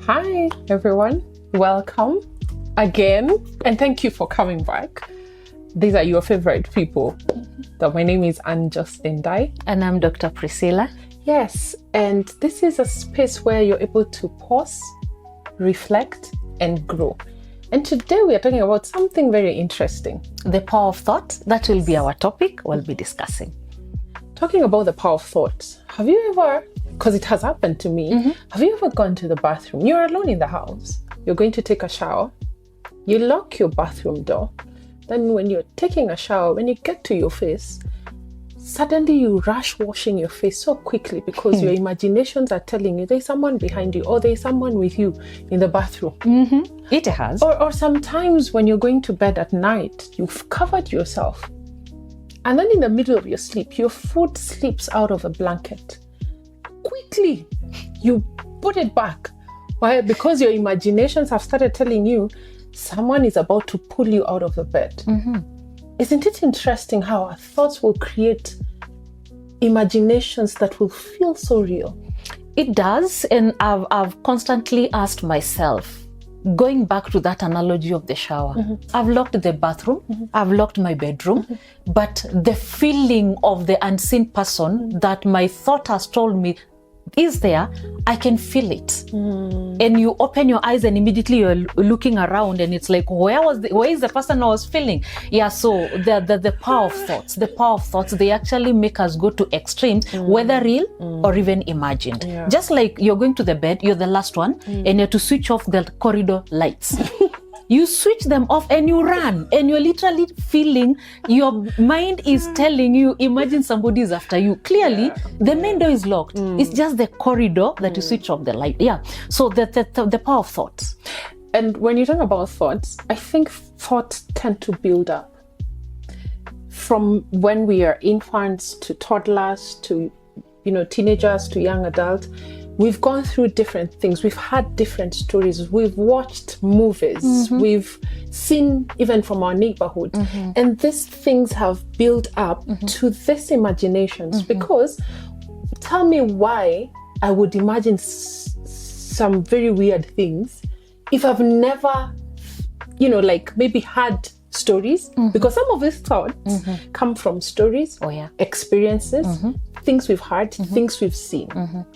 Hi, everyone. Welcome again. And thank you for coming back. These are your favorite people. My name is Justin Dai. And I'm Dr. Priscillah. Yes, and this is a space where you're able to pause, reflect, and grow. And today we are talking about something very interesting. The power of thought. That will be our topic we'll be discussing. Talking about the power of thought. Have you ever, because it has happened to me, have you ever gone to the bathroom? You're alone in the house. You're going to take a shower. You lock your bathroom door. Then when you're taking a shower, when you get to your face, suddenly you rush washing your face so quickly because your imaginations are telling you there's someone behind you or there's someone with you in the bathroom. It has. Or sometimes when you're going to bed at night, you've covered yourself. And then in the middle of your sleep, your foot slips out of a blanket. Quickly, you put it back. Why? Because your imaginations have started telling you someone is about to pull you out of the bed. Isn't it interesting how our thoughts will create imaginations that will feel so real? It does. And I've constantly asked myself, going back to that analogy of the shower, I've locked the bathroom, I've locked my bedroom, but the feeling of the unseen person that my thought has told me is there, I can feel it. And you open your eyes and immediately you're looking around and it's like, where is the person I was feeling? Yeah, so the power of thoughts, they actually make us go to extremes, whether real or even imagined. Yeah. Just like you're going to the bed, you're the last one, and you have to switch off the corridor lights. You switch them off and you run, and you're literally feeling, your mind is telling you, imagine somebody is after you. Clearly, the main door is locked. It's just the corridor that you switch off the light. Yeah. So the power of thoughts. And when you talk about thoughts, I think thoughts tend to build up. From when we are infants to toddlers to, teenagers to young adults, we've gone through different things. We've had different stories. We've watched movies. We've seen even from our neighborhood. And these things have built up to these imaginations. Because tell me why I would imagine some very weird things if I've never, maybe had stories. Because some of these thoughts come from stories, experiences, things we've heard, things we've seen,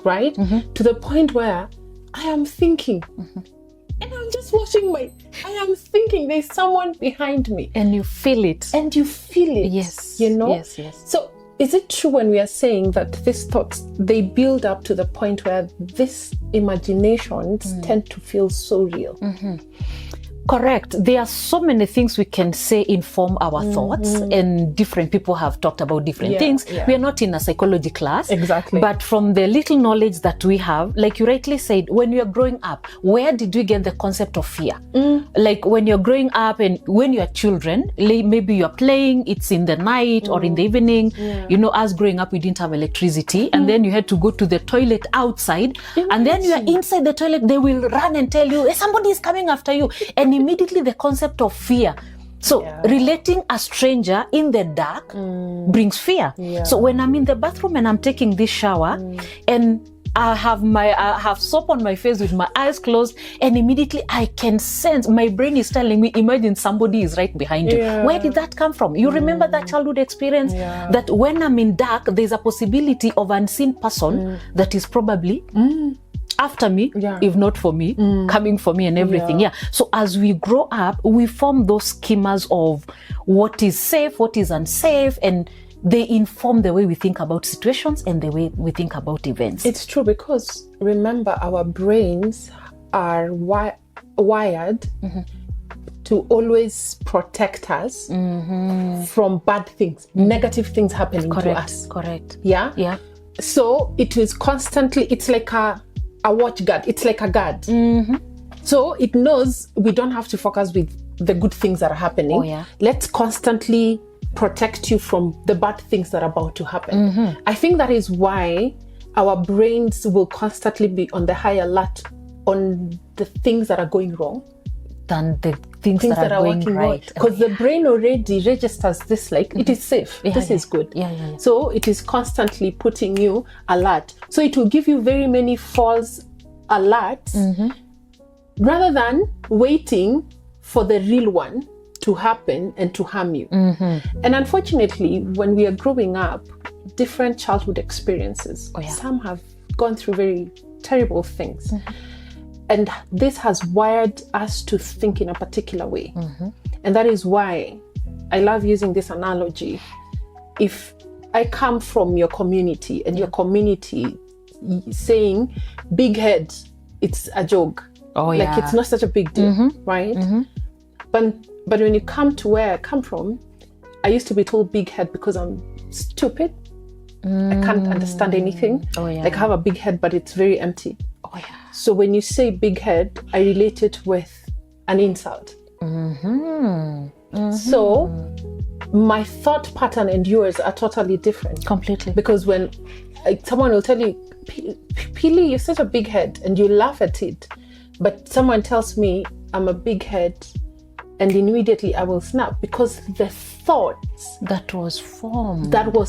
right? To the point where I am thinking, and I'm just I am thinking there's someone behind me. And you feel it. Yes. Yes. So is it true when we are saying that these thoughts, they build up to the point where these imaginations tend to feel so real? Correct. There are so many things we can say inform our thoughts, and different people have talked about different things. We are not in a psychology class. Exactly. But from the little knowledge that we have, like you rightly said, when you are growing up, where did we get the concept of fear? Like when you're growing up and when you're children, maybe you're playing, it's in the night or in the evening. Us growing up, we didn't have electricity, and then you had to go to the toilet outside. And then you are inside the toilet, they will run and tell you, hey, somebody is coming after you. And immediately the concept of fear. So relating a stranger in the dark brings fear. So when I'm in the bathroom and I'm taking this shower and I have soap on my face with my eyes closed, and immediately I can sense, my brain is telling me, imagine somebody is right behind you. Where did that come from? You remember that childhood experience that when I'm in dark, there's a possibility of unseen person that is probably after me, if not for me, coming for me and everything. So as we grow up, we form those schemas of what is safe, what is unsafe, and they inform the way we think about situations and the way we think about events. It's true, because remember, our brains are wired to always protect us from bad things, negative things happening to us. Correct. Yeah. So it is constantly, it's like a watch guard. It's like a guard. So it knows we don't have to focus with the good things that are happening. Let's constantly protect you from the bad things that are about to happen. I think that is why our brains will constantly be on the high alert on the things that are going wrong than the things that are going right. Because the brain already registers this like, it is safe, this is good. So it is constantly putting you alert. So it will give you very many false alerts rather than waiting for the real one to happen and to harm you. And unfortunately, when we are growing up, different childhood experiences, some have gone through very terrible things. And this has wired us to think in a particular way. And that is why I love using this analogy. If I come from your community and your community saying big head, it's a joke. Like it's not such a big deal, right? But when you come to where I come from, I used to be told big head because I'm stupid. I can't understand anything. Like I have a big head, but it's very empty. So when you say big head, I relate it with an insult. So my thought pattern and yours are totally different. Completely. Because when someone will tell you, Pili, you're such a big head, and you laugh at it. But someone tells me I'm a big head, and immediately I will snap, because the thoughts that was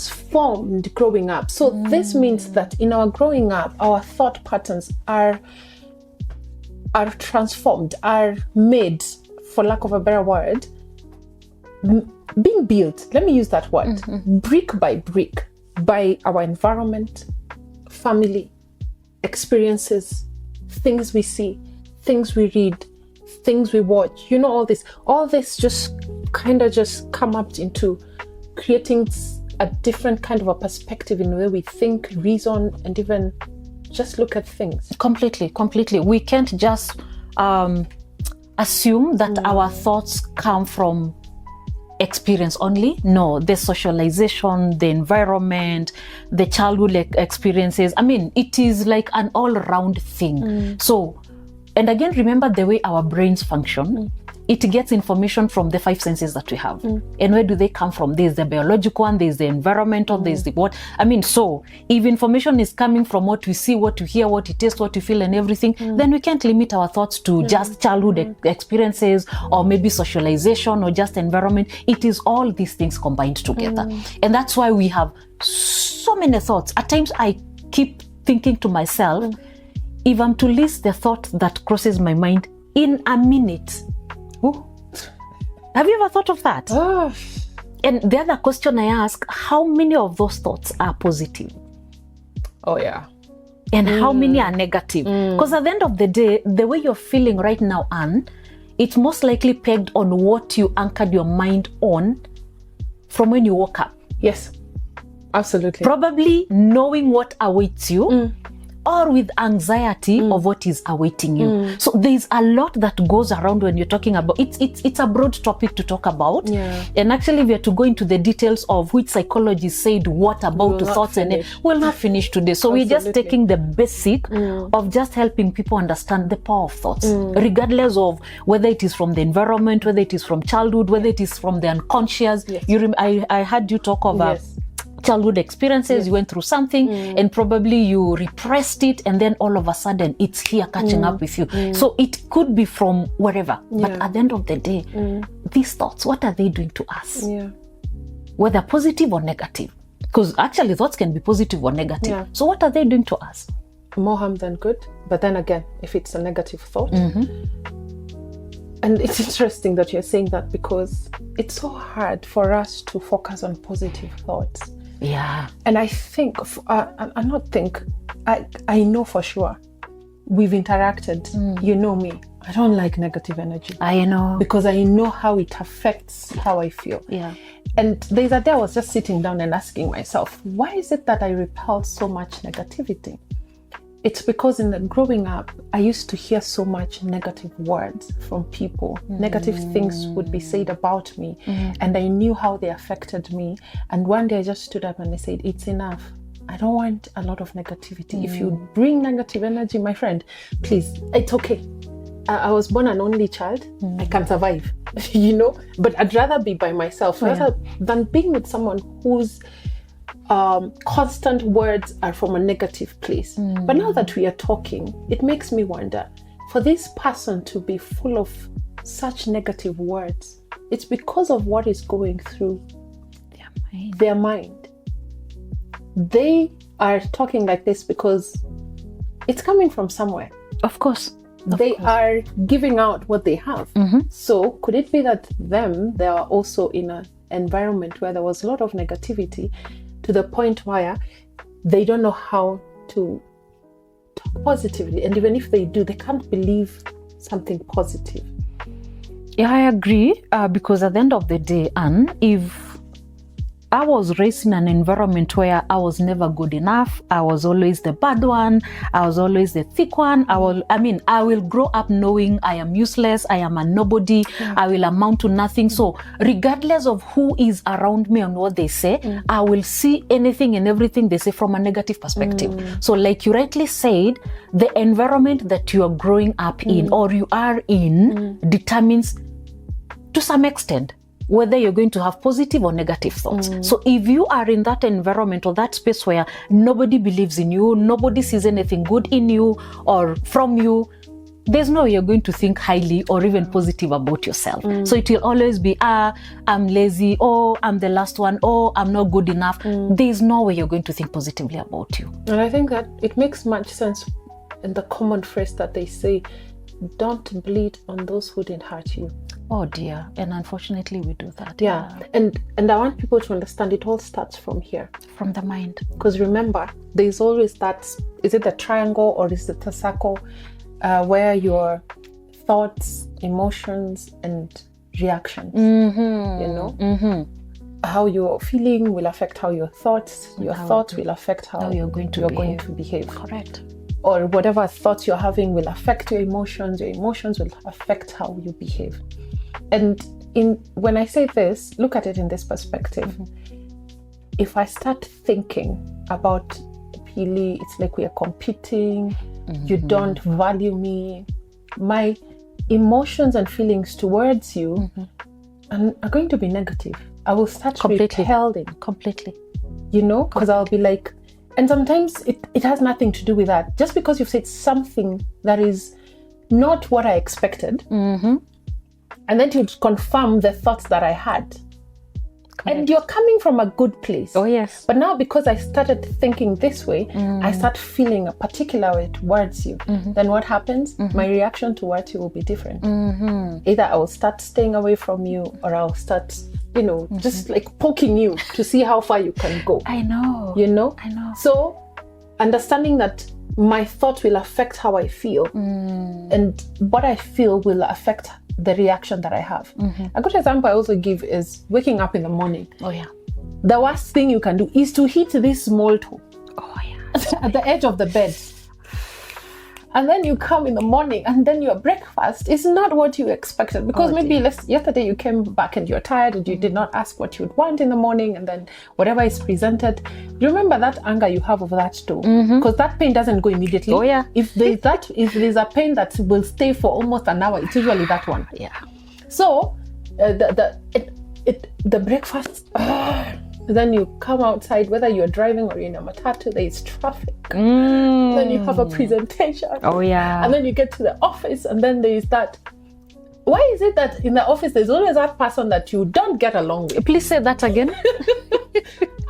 formed growing up. So this means that in our growing up, our thought patterns are transformed, are made, for lack of a better word, being built, let me use that word, brick by brick, by our environment, family, experiences, things we see, things we read, things we watch, all this just kind of just come up into creating a different kind of a perspective in the way we think, reason, and even just look at things. Completely. We can't just assume that our thoughts come from experience only. No, the socialization, the environment, the childhood experiences. I mean, it is like an all-round thing. So, and again, remember the way our brains function. It gets information from the 5 senses that we have. And where do they come from? There's the biological one, there's the environmental, there's the what. I mean, so if information is coming from what we see, what we hear, what we taste, what we feel, and everything, then we can't limit our thoughts to just childhood experiences, or maybe socialization, or just environment. It is all these things combined together. And that's why we have so many thoughts. At times I keep thinking to myself, if I'm to list the thought that crosses my mind in a minute, have you ever thought of that? And the other question I ask, how many of those thoughts are positive? And how many are negative? Because at the end of the day, the way you're feeling right now, Anne, it's most likely pegged on what you anchored your mind on from when you woke up. Yes, absolutely. Probably knowing what awaits you, or with anxiety of what is awaiting you. So there's a lot that goes around when you're talking about it's a broad topic to talk about. And actually, we have to go into the details of which psychologist said what about thoughts, and we'll not finish today. So we're just taking the basic of just helping people understand the power of thoughts, regardless of whether it is from the environment, whether it is from childhood, whether it is from the unconscious. I heard you talk of childhood experiences. You went through something and probably you repressed it, and then all of a sudden it's here catching up with you. So it could be from wherever, but at the end of the day, these thoughts, what are they doing to us? Whether positive or negative, because actually thoughts can be positive or negative. So what are they doing to us? More harm than good. But then again, if it's a negative thought, and it's interesting that you're saying that, because it's so hard for us to focus on positive thoughts. And I think, I know for sure, we've interacted. You know me. I don't like negative energy. I know. Because I know how it affects how I feel. And there's a day I was just sitting down and asking myself, why is it that I repel so much negativity? It's because in the growing up, I used to hear so much negative words from people. Negative things would be said about me. And I knew how they affected me. And one day I just stood up and I said, it's enough. I don't want a lot of negativity. If you bring negative energy, my friend, please, it's okay. I was born an only child. I can survive, but I'd rather be by myself rather than being with someone who's constant words are from a negative place. But now that we are talking, it makes me wonder, for this person to be full of such negative words, it's because of what is going through their mind. They are talking like this because it's coming from somewhere. Of course. they are giving out what they have. So could it be that they are also in an environment where there was a lot of negativity to the point where they don't know how to talk positively, and even if they do, they can't believe something positive? Yeah, I agree, because at the end of the day, Anne, if I was raised in an environment where I was never good enough, I was always the bad one, I was always the thick one, I will grow up knowing I am useless, I am a nobody, I will amount to nothing. So regardless of who is around me and what they say, I will see anything and everything they say from a negative perspective. So like you rightly said, the environment that you are growing up in or you are in determines to some extent whether you're going to have positive or negative thoughts. So if you are in that environment or that space where nobody believes in you, nobody sees anything good in you or from you, there's no way you're going to think highly or even positive about yourself. So it will always be, I'm lazy, I'm the last one, I'm not good enough. There's no way you're going to think positively about you. And I think that it makes much sense in the common phrase that they say, don't bleed on those who didn't hurt you. Oh dear. And unfortunately we do that. Yeah. And I want people to understand it all starts from here. From the mind. Because remember, there's always that, is it the triangle or is it the circle, where your thoughts, emotions, and reactions, you know? How you're feeling will affect how your thoughts will affect how you're going to behave. Correct. Or whatever thoughts you're having will affect your emotions will affect how you behave. And when I say this, look at it in this perspective. If I start thinking about Pili, it's like we are competing, you don't value me, my emotions and feelings towards you are going to be negative. I will start repelling. Completely. You know, because I'll be like, and sometimes it has nothing to do with that. Just because you've said something that is not what I expected, and then to confirm the thoughts that I had. Correct. And you're coming from a good place. Oh, yes. But now because I started thinking this way, I start feeling a particular way towards you. Then what happens? My reaction towards you will be different. Either I will start staying away from you, or I'll start, just like poking you to see how far you can go. I know. You know? I know. So understanding that my thought will affect how I feel, and what I feel will affect the reaction that I have. A good example I also give is waking up in the morning. Oh yeah. The worst thing you can do is to hit this small toe. Oh yeah. At the edge of the bed. And then you come in the morning and then your breakfast is not what you expected, because yesterday you came back and you're tired and you did not ask what you'd want in the morning, and then whatever is presented, you remember that anger you have over that toe, because that pain doesn't go immediately. Oh yeah. If there's a pain that will stay for almost an hour, it's usually that one. Yeah. So the breakfast. Then you come outside, whether you're driving or you're in a matatu, there is traffic. Then you have a presentation. Oh yeah. And then you get to the office, and then there is that. Why is it that in the office there's always that person that you don't get along with? Please say that again.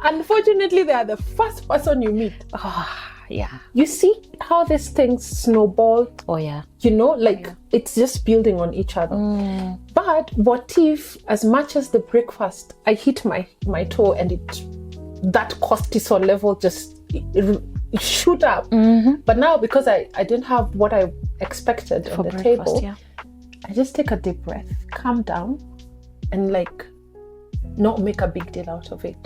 Unfortunately, they are the first person you meet. Yeah. You see how these things snowball? Oh yeah. It's just building on each other. But what if, as much as the breakfast, I hit my toe and that cortisol level just shoot up. But now because I didn't have what I expected on the table, I just take a deep breath, calm down, and not make a big deal out of it.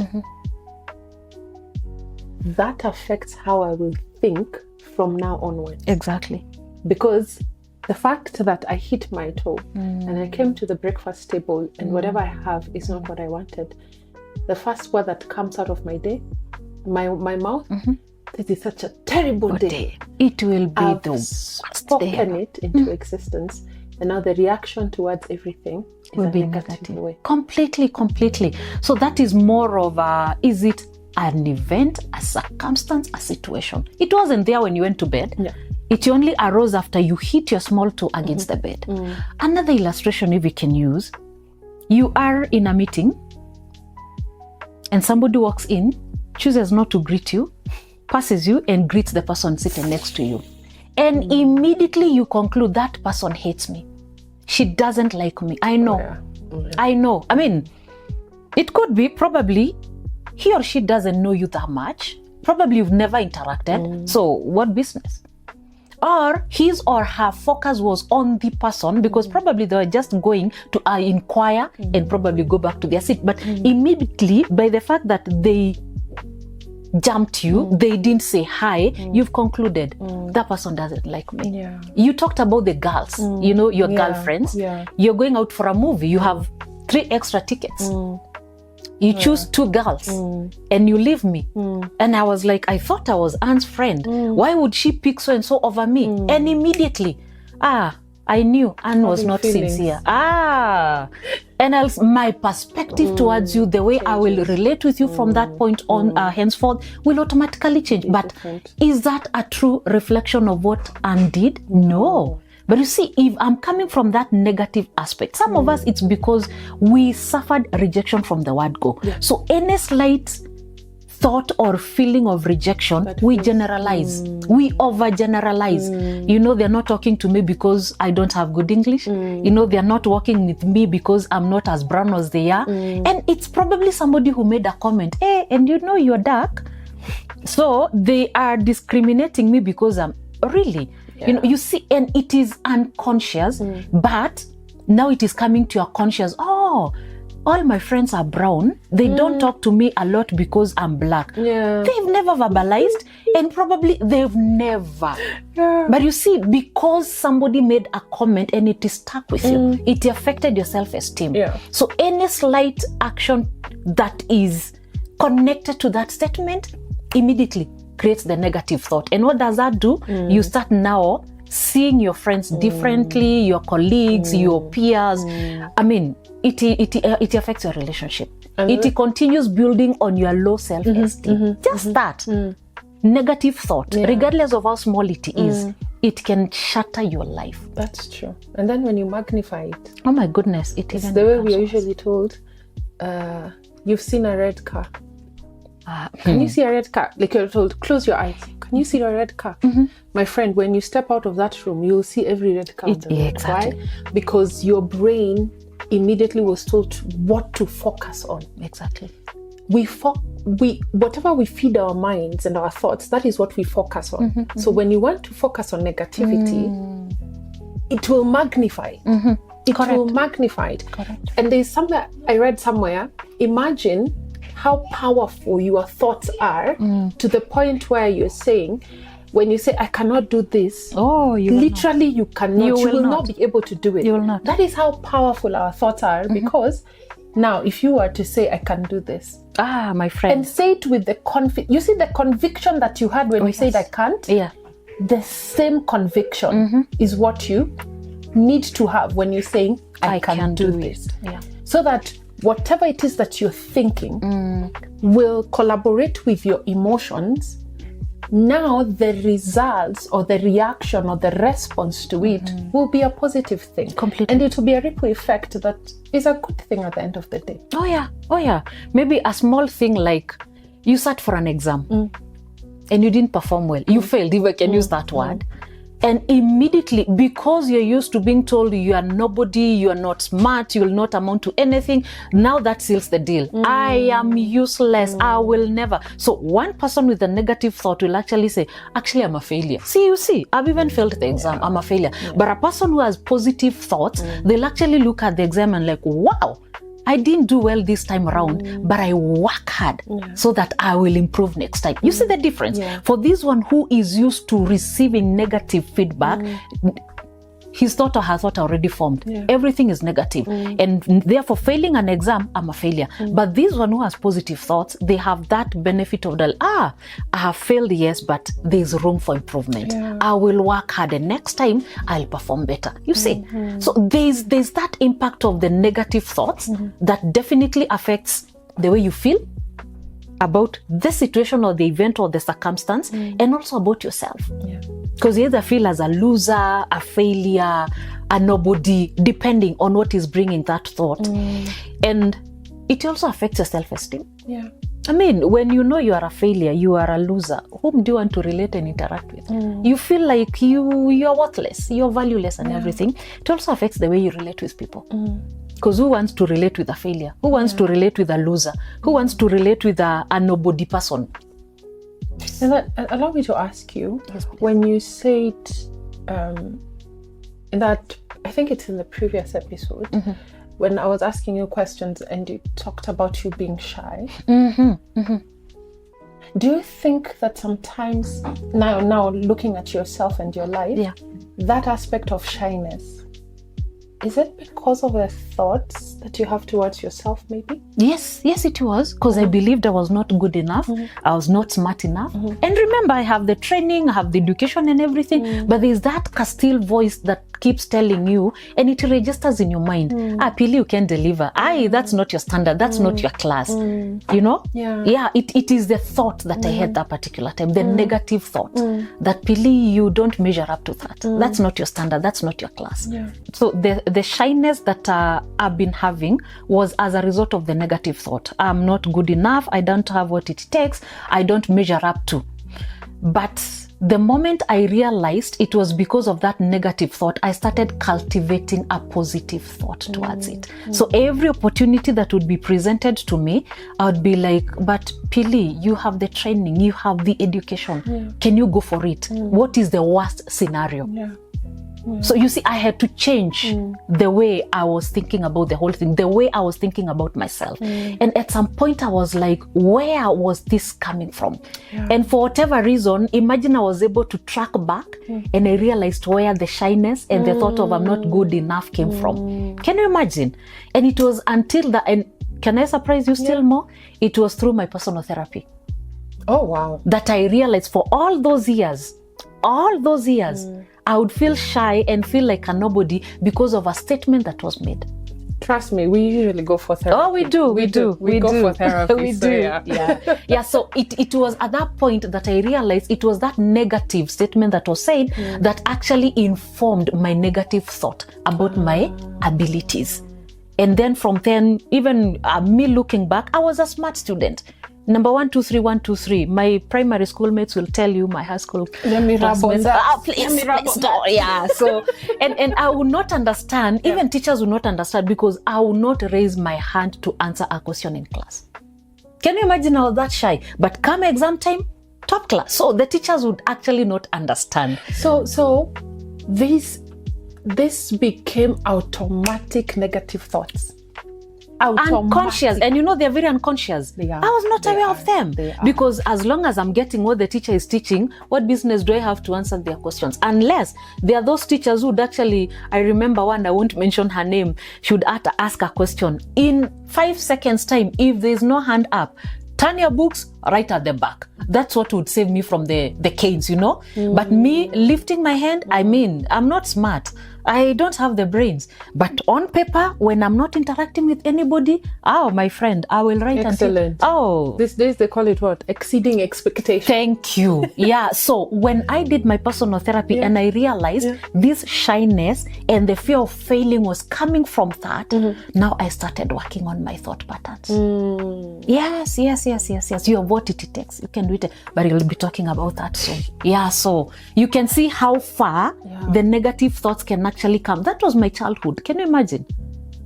That affects how I will think from now onwards. Exactly. Because the fact that I hit my toe and I came to the breakfast table and whatever I have is not what I wanted, the first word that comes out of my my mouth, this is such a terrible day. It will be I've the worst spoken it into existence, and now the reaction towards everything will be negative way. Completely. So that is more of is it an event, a circumstance, a situation? It wasn't there when you went to bed. Yeah. It only arose after you hit your small toe against the bed. Another illustration we can use, you are in a meeting and somebody walks in, chooses not to greet you, passes you and greets the person sitting next to you. And immediately you conclude that person hates me. She doesn't like me. I know. I know. I mean, it could be probably he or she doesn't know you that much. Probably you've never interacted. So what business? Or his or her focus was on the person because probably they were just going to inquire and probably go back to their seat. But immediately, by the fact that they jumped you, they didn't say hi, you've concluded that person doesn't like me. Yeah. You talked about the girls, you know, your girlfriends. Yeah. You're going out for a movie, you have 3 extra tickets. You choose 2 girls and you leave me. And I was like, I thought I was Anne's friend. Why would she pick so and so over me? And immediately, I knew Anne was not sincere. And else my perspective towards you, the way I will relate with you from that point on henceforth will automatically change. But is that a true reflection of what Anne did? No. But you see, if I'm coming from that negative aspect, some of us, it's because we suffered rejection from the word go. Yeah. So any slight thought or feeling of rejection, we generalize. We overgeneralize. You know, they're not talking to me because I don't have good English. You know, they're not working with me because I'm not as brown as they are. And it's probably somebody who made a comment, hey, and you know you're dark. So they are discriminating me because I'm really... You know, you see, and it is unconscious, but now it is coming to your conscious. Oh, all my friends are brown. They don't talk to me a lot because I'm black. Yeah. They've never verbalized, and probably they've never. Yeah. But you see, because somebody made a comment and it is stuck with you, it affected your self-esteem. Yeah. So any slight action that is connected to that statement immediately creates the negative thought. And what does that do? You start now seeing your friends differently, your colleagues, your peers. I mean, it affects your relationship. It continues building on your low self-esteem. Just that negative thought, regardless of how small it is, it can shatter your life. That's true. And then when you magnify it, oh my goodness, it's the way we are usually told, you've seen a red car. Can you see a red car? Like you're told, close your eyes. Can you see a red car? My friend, when you step out of that room, you'll see every red car on the road. Exactly. Why? Because your brain immediately was told what to focus on. Exactly. Whatever we feed our minds and our thoughts, that is what we focus on. So when you want to focus on negativity, it will magnify. It will magnify it. Correct. And there's something I read somewhere. Imagine how powerful your thoughts are to the point where you're saying, when you say, I cannot do this, literally you cannot. You will not be able to do it. You will not. That is how powerful our thoughts are, because now if you were to say, I can do this, my friend, and say it with the you see the conviction that you had when you said I can't? Yeah. The same conviction is what you need to have when you're saying, I can do this. Yeah. So that whatever it is that you're thinking will collaborate with your emotions. Now the results or the reaction or the response to it will be a positive thing. Completely. And it will be a ripple effect that is a good thing at the end of the day. Oh yeah. Maybe a small thing like you sat for an exam and you didn't perform well. You failed, if I can use that word. And immediately, because you're used to being told you are nobody, you are not smart, you will not amount to anything, now that seals the deal. I am useless, I will never. So one person with a negative thought will actually say, actually, I'm a failure. You see, I've even failed the exam, I'm a failure. But a person who has positive thoughts, they'll actually look at the exam and like, wow, I didn't do well this time around, but I work hard so that I will improve next time. You see the difference? For this one who is used to receiving negative feedback, his thought or her thought already formed. Everything is negative. And therefore, failing an exam, I'm a failure. But this one who has positive thoughts, they have that benefit of I have failed, yes, but there's room for improvement. I will work hard and next time I'll perform better. You see? So there's that impact of the negative thoughts that definitely affects the way you feel about the situation or the event or the circumstance, and also about yourself. Because you either feel as a loser, a failure, a nobody, depending on what is bringing that thought. And it also affects your self-esteem. I mean, when you know you are a failure, you are a loser, whom do you want to relate and interact with? You feel like you're worthless, you're valueless and everything. It also affects the way you relate with people. Because who wants to relate with a failure? Who wants to relate with a loser? Who wants to relate with a nobody person? And allow me to ask you, when you said in that, I think it's in the previous episode, when I was asking you questions and you talked about you being shy. Do you think that sometimes, now looking at yourself and your life, that aspect of shyness, is it because of the thoughts that you have towards yourself, maybe? Yes, it was. Because I believed I was not good enough. I was not smart enough. And remember, I have the training, I have the education and everything. But there's that Castile voice that keeps telling you, and it registers in your mind. Pili, you can deliver. That's not your standard. That's not your class. You know? Yeah, it is the thought that I had that particular time. The negative thought. That Pili, you don't measure up to that. That's not your standard. That's not your class. So the shyness that I've been having was as a result of the negative thought. I'm not good enough. I don't have what it takes. I don't measure up to. But the moment I realized it was because of that negative thought, I started cultivating a positive thought towards it. So every opportunity that would be presented to me, I would be like, but Pili, you have the training, you have the education. Can you go for it? What is the worst scenario? So you see, I had to change the way I was thinking about the whole thing, the way I was thinking about myself. And at some point I was like, where was this coming from? And for whatever reason, imagine I was able to track back and I realized where the shyness and the thought of I'm not good enough came from. Can you imagine? And it was until that, and can I surprise you still more? It was through my personal therapy. Oh, wow. That I realized for all those years, I would feel shy and feel like a nobody because of a statement that was made. Trust me, we usually go for therapy. Oh, we do. We go for therapy. We do. Yeah. So it was at that point that I realized it was that negative statement that was said that actually informed my negative thought about my abilities. And then from then, even me looking back, I was a smart student. Number 1, 2, 3, 1, 2, 3. My primary schoolmates will tell you, my high school classmates. Please don't. Yeah. So, and I would not understand. Even teachers would not understand because I would not raise my hand to answer a question in class. Can you imagine? I was that shy. But come exam time, top class. So the teachers would actually not understand. So this became automatic negative thoughts. Unconscious, and you know they're very unconscious. I was not aware of them because as long as I'm getting what the teacher is teaching, what business do I have to answer their questions? Unless there are those teachers who'd actually, I remember one, I won't mention her name, should ask a question in 5 seconds time. If there's no hand up, turn your books right at the back. That's what would save me from the canes, you know. But me lifting my hand, I mean, I'm not smart. I don't have the brains. But on paper, when I'm not interacting with anybody, my friend, I will write. Excellent. These days they call it what? Exceeding expectations. Thank you. So when I did my personal therapy and I realized this shyness and the fear of failing was coming from that, now I started working on my thought patterns. Yes. You have what it takes. You can do it, but you'll be talking about that soon. So you can see how far the negative thoughts can actually come. That was my childhood. Can you imagine?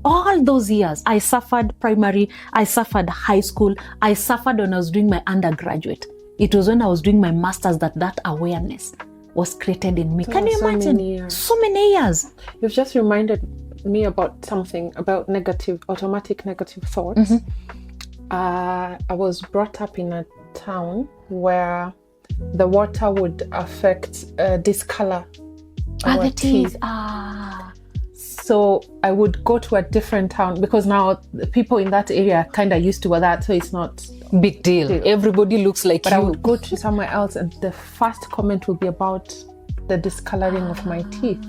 All those years, I suffered primary, I suffered high school, I suffered when I was doing my undergraduate. It was when I was doing my master's that awareness was created in me. Can you imagine? So many years. You've just reminded me about something about automatic negative thoughts. I was brought up in a town where the water would affect discolor our teeth. So I would go to a different town because now the people in that area are kind of used to that, so it's not big deal. Everybody looks like you. But I would go to somewhere else and the first comment would be about the discoloring of my teeth.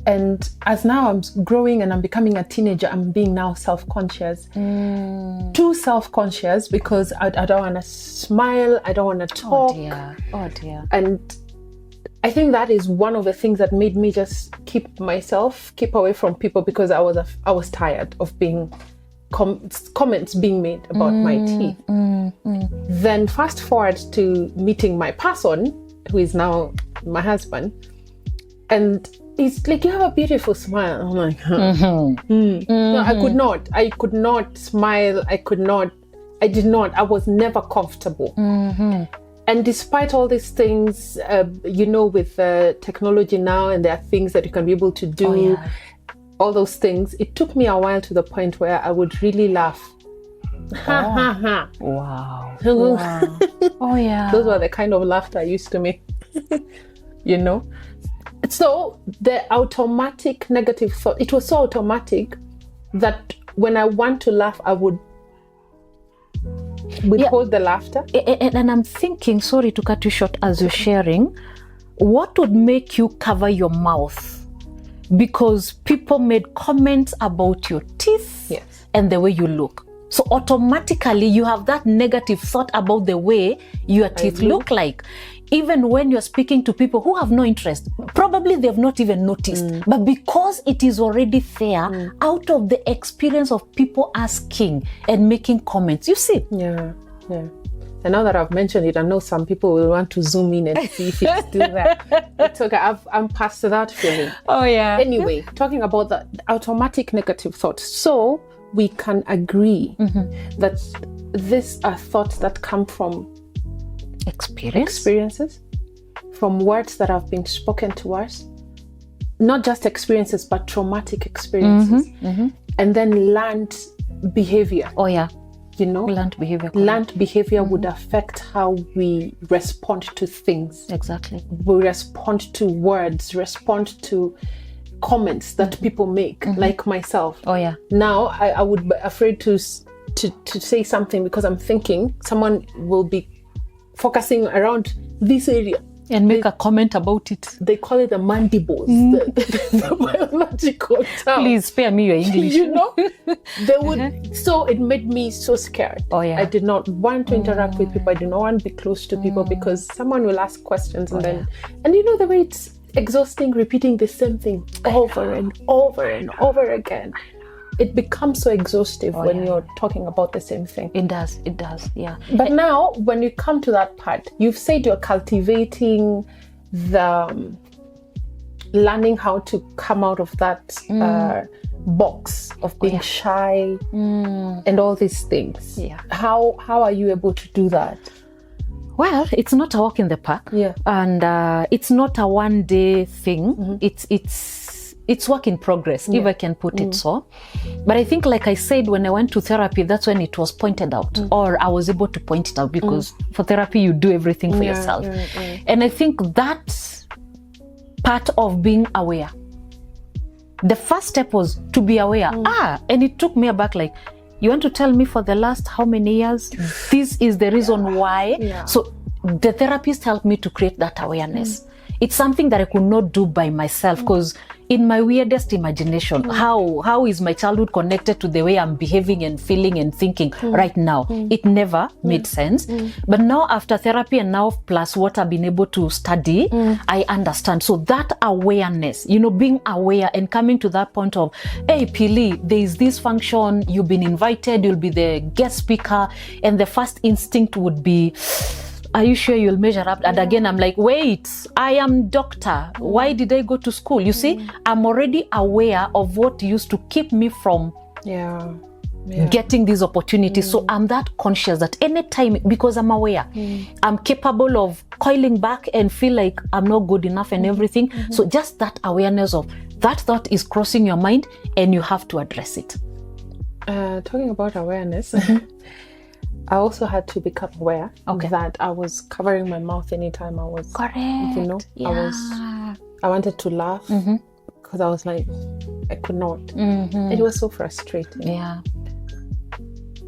And as now I'm growing and I'm becoming a teenager, I'm being now self-conscious. Too self-conscious because I don't want to smile, I don't want to talk. Oh dear. And I think that is one of the things that made me just keep away from people because I was tired of being comments being made about my teeth. Then fast forward to meeting my person, who is now my husband, and he's like, "You have a beautiful smile." I'm like, No, I could not smile. I was never comfortable. And despite all these things, with technology now, and there are things that you can be able to do, all those things, it took me a while to the point where I would really laugh. Wow. Oh yeah. Those were the kind of laughter I used to make. So the automatic negative thought, it was so automatic that when I want to laugh, I would withhold the laughter. And I'm thinking, sorry to cut you short as you're sharing, what would make you cover your mouth? Because people made comments about your teeth and the way you look. So automatically you have that negative thought about the way your teeth look like. Even when you're speaking to people who have no interest, probably they've not even noticed. But because it is already there, out of the experience of people asking and making comments, you see? Yeah. And now that I've mentioned it, I know some people will want to zoom in and see if it's still there. It's okay, I'm past that feeling. Oh, yeah. Anyway, talking about the automatic negative thoughts. So we can agree that these are thoughts that come from experiences, from words that have been spoken to us, not just experiences, but traumatic experiences, and then learned behavior. Oh, yeah. Learned behavior would affect how we respond to things. Exactly. We respond to words, respond to comments that people make, like myself. Oh, yeah. Now, I would be afraid to say something because I'm thinking someone will be focusing around this area. And make a comment about it. They call it the mandibles, the biological term. Please spare me your English. They would. So it made me so scared. Oh, yeah. I did not want to interact with people. I did not want to be close to people because someone will ask questions and and the way it's exhausting, repeating the same thing over and over and over again. It becomes so exhaustive when you're talking about the same thing. It does, yeah. But now, when you come to that part, you've said you're cultivating the learning how to come out of that box of being shy and all these things. Yeah. How are you able to do that? Well, it's not a walk in the park. Yeah. And it's not a one-day thing. It's work in progress, if I can put it so. But I think, like I said, when I went to therapy, that's when it was pointed out, or I was able to point it out, because for therapy, you do everything for yourself. And I think that's part of being aware. The first step was to be aware. And it took me aback, like, you want to tell me for the last how many years, this is the reason why? Yeah. So the therapist helped me to create that awareness. It's something that I could not do by myself, because in my weirdest imagination, how is my childhood connected to the way I'm behaving and feeling and thinking right now? It never made sense. But now, after therapy and now plus what I've been able to study, I understand. So that awareness, being aware and coming to that point of, hey, Pili, there is this function, you've been invited, you'll be the guest speaker, and the first instinct would be, are you sure you'll measure up? And again, I'm like, wait, I am doctor. Why did I go to school? You see, I'm already aware of what used to keep me from getting these opportunities. So I'm that conscious that anytime, because I'm aware, I'm capable of coiling back and feel like I'm not good enough and everything. So just that awareness of that thought is crossing your mind and you have to address it. Talking about awareness, I also had to become aware that I was covering my mouth anytime I was correct. I wanted to laugh because I was like, I could not. It was so frustrating. Yeah.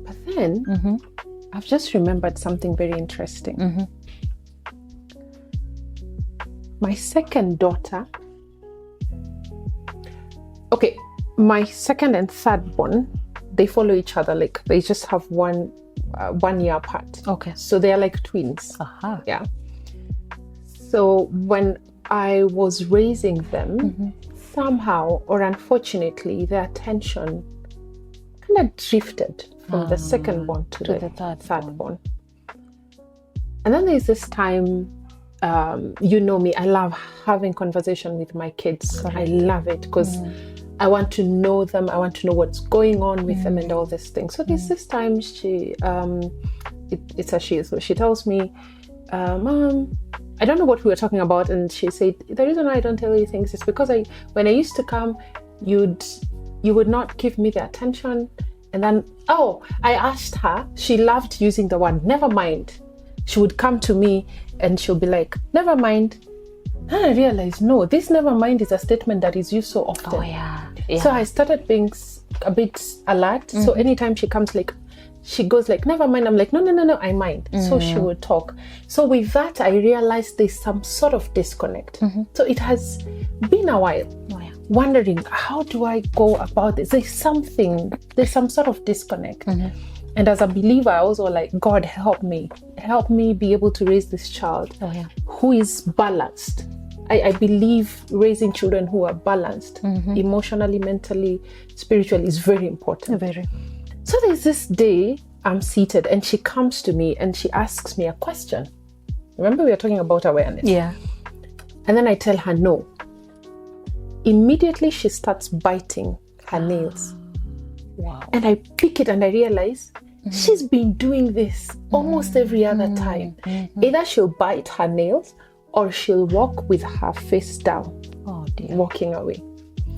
But then I've just remembered something very interesting. My second daughter. Okay, my second and third born, they follow each other. Like they just have 1 year apart. Okay. So they're like twins. Yeah. So when I was raising them, somehow or unfortunately, their attention kind kind of drifted from the second born to the third born. And then there's this time, you know me, I love having conversation with my kids. Correct. I love it because I want to know them. I want to know what's going on with them and all these things. So there's this time she, it's a she, so she tells me, Mom, I don't know what we were talking about. And she said, the reason why I don't tell you things is because when I used to come, you would not give me the attention. And then, I asked her, she loved using the word, never mind. She would come to me and she'll be like, never mind. And I realized, no, this never mind is a statement that is used so often. Oh, yeah. So I started being a bit alert. So anytime she comes, like, she goes like, never mind. I'm like, no, I mind. So she would talk. So with that, I realized there's some sort of disconnect. So it has been a while. Oh, yeah. Wondering, how do I go about this? There's some sort of disconnect. And as a believer, I also like, God, help me be able to raise this child who is balanced. I believe raising children who are balanced emotionally, mentally, spiritually is very important. Very. So there's this day I'm seated and she comes to me and she asks me a question. Remember we were talking about awareness? Yeah. And then I tell her no. Immediately she starts biting her nails. Wow. And I pick it and I realize she's been doing this almost every other time. Either she'll bite her nails or she'll walk with her face down, walking away.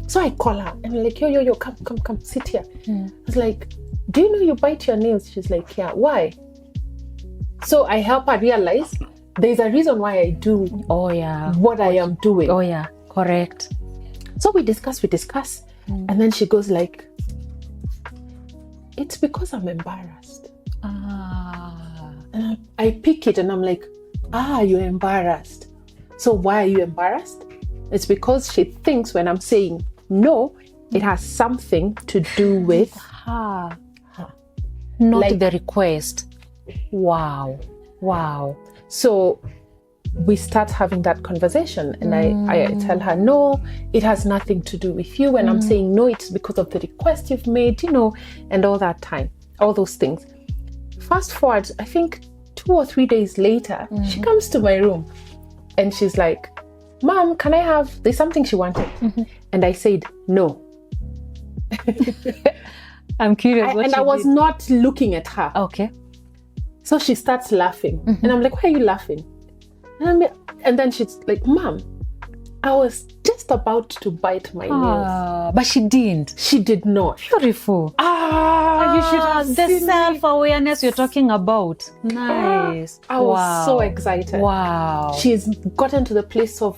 So I call her and I'm like, yo, come, sit here. I was like, do you know you bite your nails? She's like, yeah, why? So I help her realize there's a reason why I do what I am doing. Oh yeah, correct. So we discuss, and then she goes like, it's because I'm embarrassed. And I pick it and I'm like, you're embarrassed. So why are you embarrassed? It's because she thinks when I'm saying no, it has something to do with her. Not like the request. Wow. So we start having that conversation and I tell her, no, it has nothing to do with you. When I'm saying no, it's because of the request you've made, and all that time, all those things. Fast forward, I think 2 or 3 days later, she comes to my room and she's like, Mom, there's something she wanted. And I said, no. I'm curious. I was not looking at her. Okay. So she starts laughing. And I'm like, why are you laughing? And then she's like, Mom, I was just about to bite my nails. But she didn't. She did not. Beautiful. You should have the self-awareness you're talking about. Nice. I was so excited. Wow. She's gotten to the place of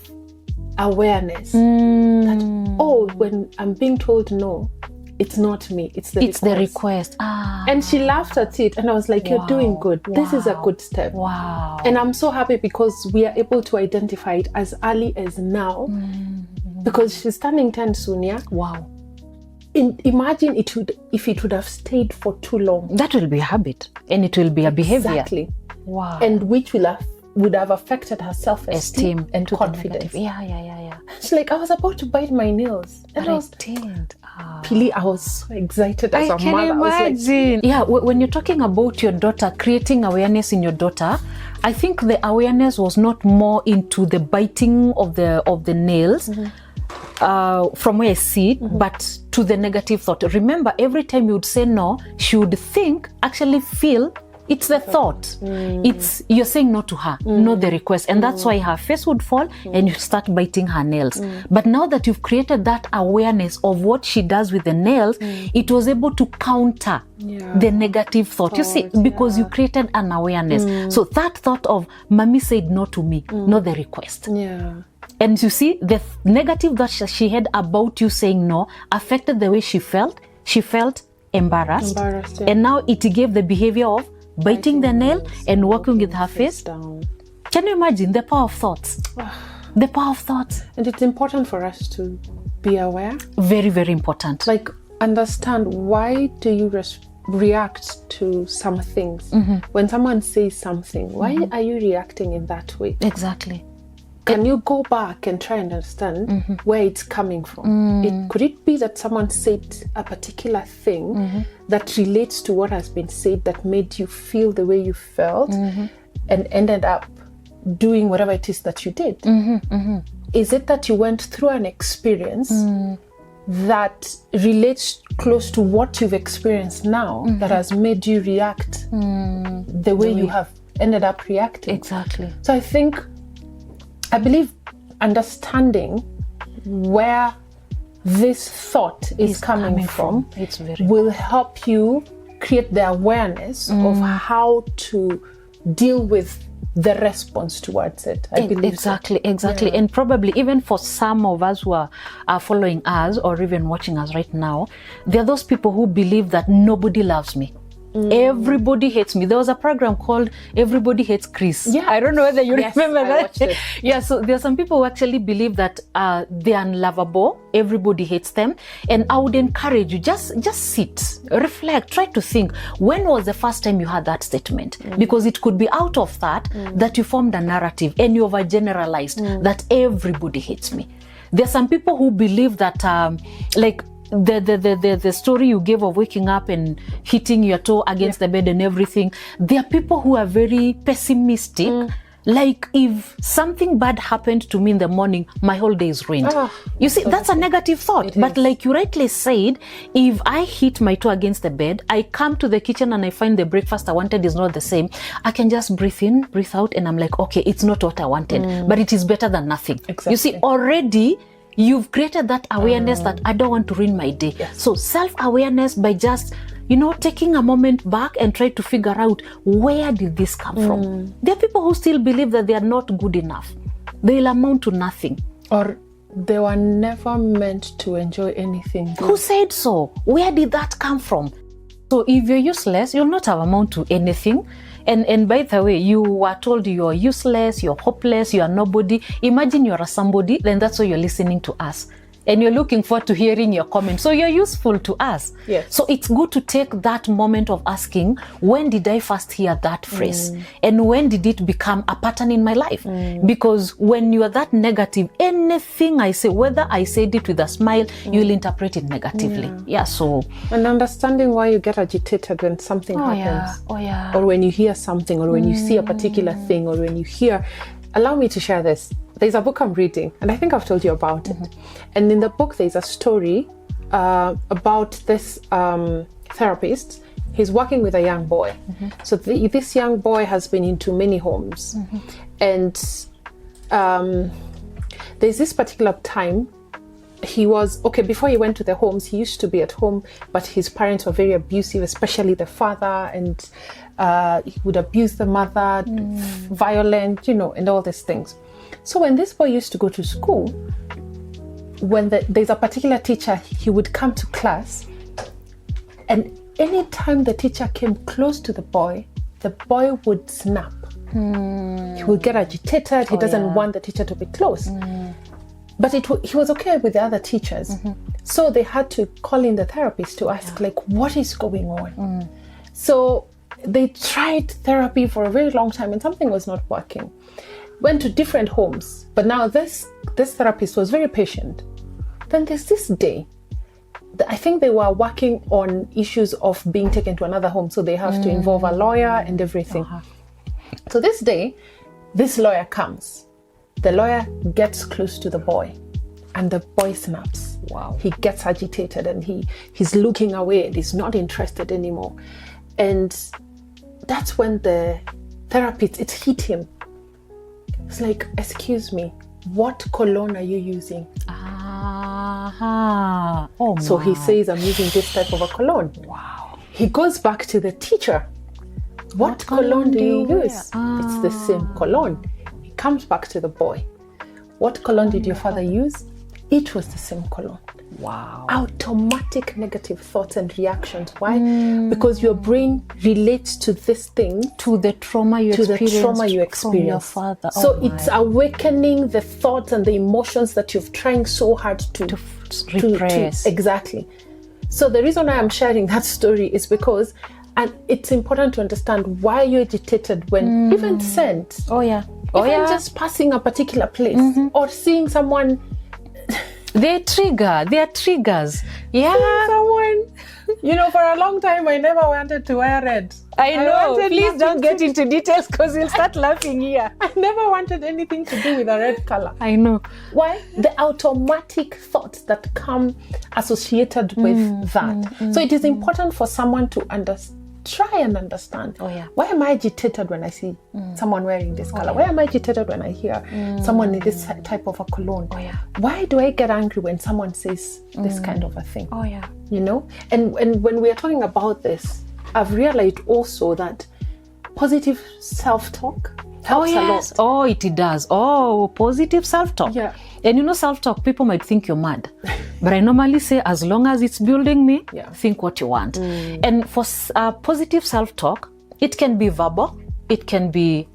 awareness that, when I'm being told no, it's not me, it's the request. And she laughed at it and I was like, you're doing good. This is a good step. Wow. And I'm so happy because we are able to identify it as early as now because she's turning 10 soon, yeah? Wow. Imagine if it would have stayed for too long. That will be a habit and it will be a behavior. Exactly. Wow. And which would have affected her self-esteem and confidence. Yeah. She's like, I was about to bite my nails. And I was so excited as a mother. I can imagine. When you're talking about your daughter, creating awareness in your daughter, I think the awareness was not more into the biting of the nails, from where I see it, but to the negative thought. Remember, every time you would say no, she would feel it's the thought. It's you're saying no to her, not the request. And that's why her face would fall and you start biting her nails. But now that you've created that awareness of what she does with the nails, it was able to counter the negative thought. You see, because you created an awareness. So that thought of mommy said no to me, not the request. Yeah. And you see, the negative that she had about you saying no affected the way she felt. She felt embarrassed. And now it gave the behavior of biting the nail and walking with her face down. Can you imagine the power of thoughts? The power of thoughts. And it's important for us to be aware. Very, very important. Like, understand, why do you react to some things? When someone says something, why are you reacting in that way? Exactly. Can you go back and try and understand where it's coming from? Could it be that someone said a particular thing that relates to what has been said that made you feel the way you felt and ended up doing whatever it is that you did? Is it that you went through an experience that relates close to what you've experienced now that has made you react the way you have ended up reacting? Exactly. So I believe understanding where this thought is coming from will help you create the awareness of how to deal with the response towards it. I believe exactly. Yeah. And probably even for some of us who are following us or even watching us right now, there are those people who believe that nobody loves me. Everybody hates me. There was a program called Everybody Hates Chris. Yeah. I don't know whether you remember that. I watched it. Yeah, so there are some people who actually believe that they're unlovable. Everybody hates them. And I would encourage you, just sit, reflect, try to think, when was the first time you had that statement? Because it could be out of that you formed a narrative and you overgeneralized that everybody hates me. There are some people who believe that the story you gave of waking up and hitting your toe against the bed and everything, there are people who are very pessimistic. Like, if something bad happened to me in the morning, my whole day is ruined. You see, that's a negative thought. But like you rightly said, if I hit my toe against the bed, I come to the kitchen and I find the breakfast I wanted is not the same, I can just breathe in, breathe out, and I'm like, okay, it's not what I wanted, but it is better than nothing. Exactly. You see, already you've created that awareness that I don't want to ruin my day. So self-awareness by just, taking a moment back and try to figure out, where did this come from? There are people who still believe that they are not good enough. They'll amount to nothing. Or they were never meant to enjoy anything good. Who said so? Where did that come from? So if you're useless, you'll not have amount to anything. And by the way, you were told you're useless, you're hopeless, you're nobody. Imagine you're a somebody, then that's why you're listening to us. And you're looking forward to hearing your comments. So you're useful to us. Yes. So it's good to take that moment of asking, when did I first hear that phrase? And when did it become a pattern in my life? Because when you are that negative, anything I say, whether I said it with a smile, you'll interpret it negatively. So. And understanding why you get agitated when something happens. Or when you hear something, or when you see a particular thing, or when you hear. Allow me to share this. There's a book I'm reading, and I think I've told you about it. And in the book, there's a story about this therapist. He's working with a young boy. So this young boy has been into many homes. And there's this particular time, before he went to the homes, he used to be at home, but his parents were very abusive, especially the father, and he would abuse the mother, violent, and all these things. So when this boy used to go to school, when there's a particular teacher, he would come to class, and anytime the teacher came close to the boy would snap. He would get agitated. He doesn't want the teacher to be close. But he was okay with the other teachers. So they had to call in the therapist to ask, what is going on? So they tried therapy for a very long time, and something was not working. Went to different homes, but now this therapist was very patient. Then there's this day, I think they were working on issues of being taken to another home, so they have to involve a lawyer and everything. So this day, this lawyer comes. The lawyer gets close to the boy, and the boy snaps. He gets agitated, and he's looking away, and he's not interested anymore. And that's when the therapist, it hit him. It's like, excuse me, what cologne are you using? So he says, I'm using this type of a cologne. He goes back to the teacher. What cologne do you use? It's the same cologne. He comes back to the boy. What cologne did your father use? It was the same cologne. Automatic negative thoughts and reactions. Why? Because your brain relates to this thing, to the trauma you experienced from your father. So it's awakening the thoughts and the emotions that you've trying so hard to repress. Exactly. So the reason why I'm sharing that story is because, and it's important to understand why you're agitated when even scent. Even just passing a particular place or seeing someone. They are triggers. Yeah. Someone, for a long time, I never wanted to wear red. I know. Please don't get into details because you'll start laughing here. I never wanted anything to do with a red color. I know. Why? The automatic thoughts that come associated with that. So it is important for someone to try and understand. Why am I agitated when I see someone wearing this color? Why am I agitated when I hear someone in this type of a cologne? Why do I get angry when someone says this kind of a thing? And when we are talking about this, I've realized also that positive self-talk helps a lot. Oh, it does. Oh, positive self-talk. Yeah. And self-talk, people might think you're mad. But I normally say, as long as it's building me, think what you want. And for positive self-talk, it can be verbal. It can be,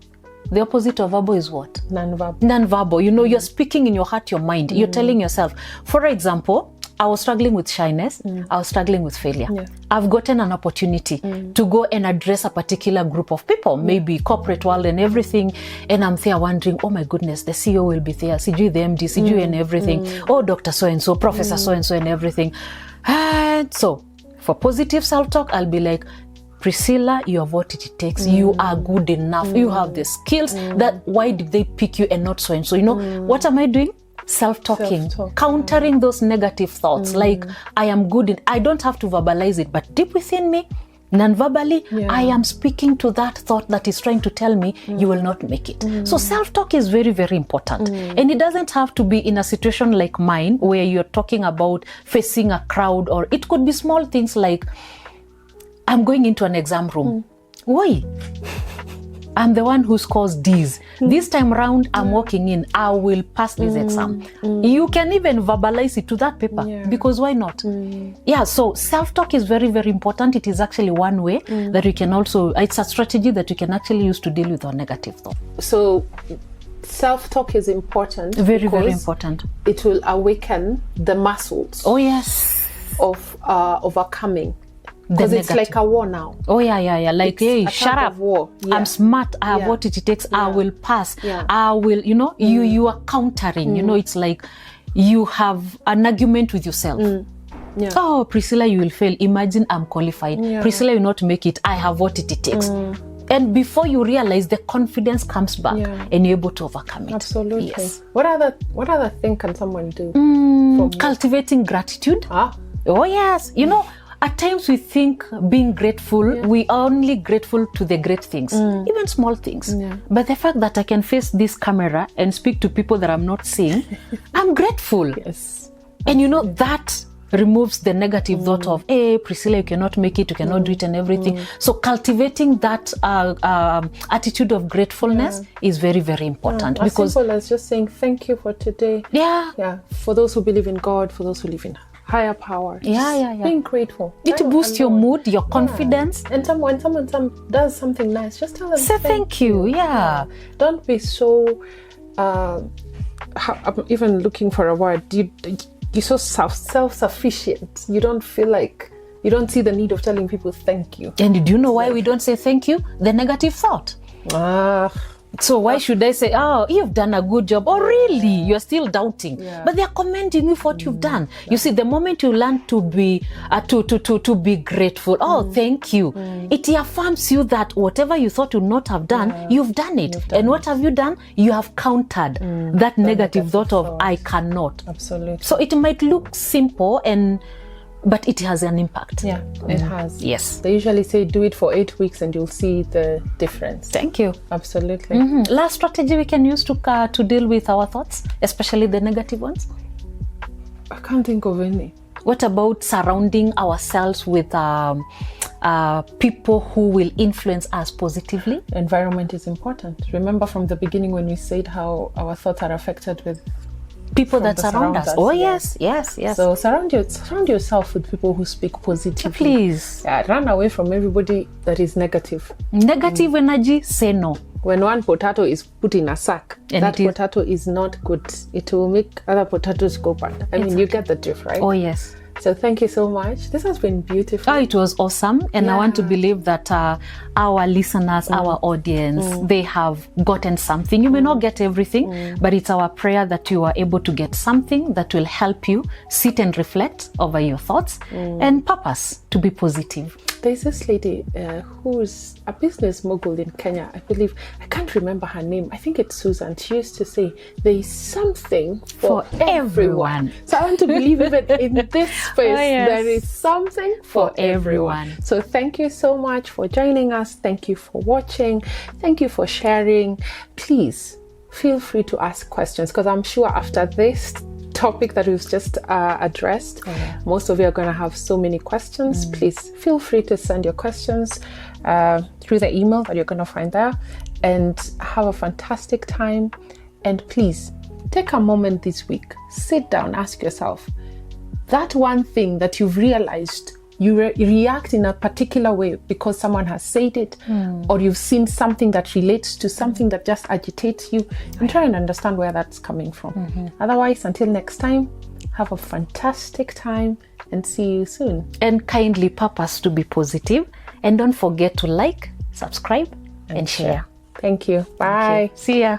the opposite of verbal is what? Non-verbal. Non-verbal. You're speaking in your heart, your mind. You're telling yourself. For example, I was struggling with shyness. I was struggling with failure. I've gotten an opportunity to go and address a particular group of people, maybe corporate world and everything. And I'm there wondering, oh my goodness, the CEO will be there, CG, the MD, CG and everything. Oh, Dr. So-and-so, Professor so-and-so and everything. And so for positive self-talk, I'll be like, Priscilla, you have what it takes. You are good enough. You have the skills. That why did they pick you and not so-and-so? What am I doing? Self-talking, countering those negative thoughts. Like, I am good I don't have to verbalize it, but deep within me, non-verbally, I am speaking to that thought that is trying to tell me you will not make it. So self-talk is very, very important. And it doesn't have to be in a situation like mine where you're talking about facing a crowd, or it could be small things like, I'm going into an exam room. Why? I'm the one who scores D's. This time around, I'm walking in, I will pass this exam. You can even verbalize it to that paper because why not? So self-talk is very, very important. It is actually one way that we can also, it's a strategy that we can actually use to deal with our negative thoughts. So self-talk is important. Very, very important. It will awaken the muscles. Oh, yes. Of overcoming. Because it's like a war now. Oh, yeah. Like, hey, shut up. War. I'm smart. I have what it takes. I will pass. I will, you are countering. It's like you have an argument with yourself. Oh, Priscilla, you will fail. Imagine I'm qualified. Priscilla, you will not make it. I have what it takes. And before you realize, the confidence comes back and you're able to overcome it. Absolutely. Yes. What other thing can someone do? Cultivating gratitude. Oh, yes. At times we think being grateful, we are only grateful to the great things, even small things. But the fact that I can face this camera and speak to people that I'm not seeing, I'm grateful. Yes. And that removes the negative thought of, hey, Priscilla, you cannot make it, you cannot do it and everything. So cultivating that attitude of gratefulness is very, very important. As simple as just saying thank you for today. Yeah. For those who believe in God, for those who live in higher power. Being grateful. It boosts your mood, your confidence. And when someone does something nice, just tell them say thank you. Yeah. Don't be so I'm even looking for a word. You're so self-sufficient. You don't feel like you don't see the need of telling people thank you. And do you know why we don't say thank you? The negative thought. So why should I say, oh, you've done a good job? Oh, really? You're still doubting. But they're commending you for what you've done. You see, the moment you learn to be to be grateful, oh, thank you, it affirms you that whatever you thought you would not have done, you've done it. And what have you done? You have countered that negative thought of, I cannot. Absolutely. So it might look simple but it has an impact. Yeah, it has. Yes. They usually say do it for 8 weeks and you'll see the difference. Thank you. Absolutely. Last strategy we can use to deal with our thoughts, especially the negative ones? I can't think of any. What about surrounding ourselves with people who will influence us positively? Environment is important. Remember from the beginning when we said how our thoughts are affected with people that surround us. Oh, yes. So surround yourself with people who speak positively. Please. Run away from everybody that is negative. Negative energy, say no. When one potato is put in a sack, and that potato is not good. It will make other potatoes go bad. I mean, you get the drift, right? Oh, yes. So thank you so much. This has been beautiful. Oh, it was awesome. And I want to believe that our listeners, our audience, they have gotten something. You may not get everything, but it's our prayer that you are able to get something that will help you sit and reflect over your thoughts and purpose to be positive. There's this lady who's a business mogul in Kenya, I believe. I can't remember her name. I think it's Susan. She used to say, there is something for everyone. So I want to believe even in this space, there is something for everyone. So thank you so much for joining us. Thank you for watching. Thank you for sharing. Please feel free to ask questions, because I'm sure after this topic that we've just addressed, most of you are going to have so many questions. Please feel free to send your questions through the email that you're going to find there, and have a fantastic time. And please take a moment this week, sit down, ask yourself that one thing that you've realized you react in a particular way because someone has said it, or you've seen something that relates to something that just agitates you, and try and understand where that's coming from. Otherwise, until next time, have a fantastic time and see you soon. And kindly purpose to be positive, and don't forget to like, subscribe, and share. Thank you. Bye. See ya.